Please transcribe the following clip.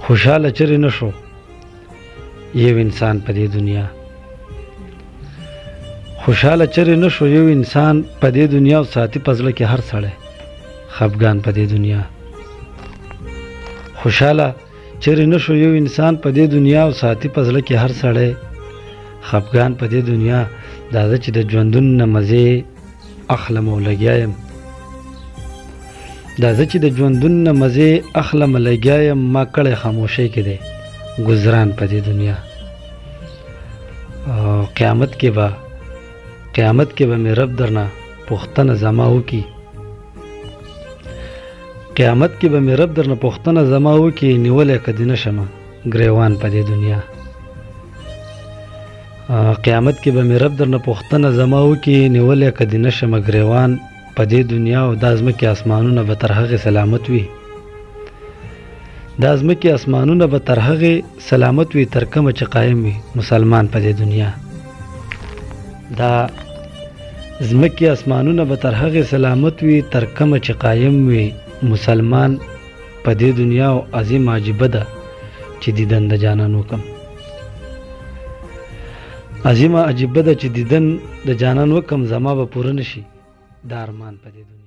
خوشاله چرې نشو یو انسان په دې دنیا، خوشاله چرې نشو یو انسان په دې دنیا او ساتي په زړه کې هر سړی خفګان په دې دنیا. خوشاله چرې نشو یو انسان په دې دنیا او ساتي په زړه کې هر سړی خفګان په دې دنیا. دا زه چې د ژوندون نه مزې اخلم او لګیا یم، دا زه چې د ژوندون نه مزې اخلم لګیا یم، ما کړی خاموشۍ کې دی گزران په دې دنیا. قیامت کې به مې رب درنه پوښتنه زما وکي، قیامت کې به مې رب درنه پوښتنه زما وکي، نیولې که دې نشمه ګریوان په دې دنیا. قیامت کې به مې رب درنه پوښتنه زما وکي، نیولې که دې نشمه ګریوان په دې دنیا. او دا ځمکې اسمانونه به تر هغې سلامت وي، دا ځمکې اسمانونه به تر هغې سلامت وي تر کومه چې قایم وي مسلمان په دې دنیا. دا ځمکې اسمانونه به تر هغې سلامت وي تر کومه چې قایم وي مسلمان په دې دنیا. او عظیم عجیبه ده چې دیدن د جانان وکم، عظیمه عجیبه ده چې دیدن د جانان وکم، زما به پوره نشي دا ارمان په دې دنیا.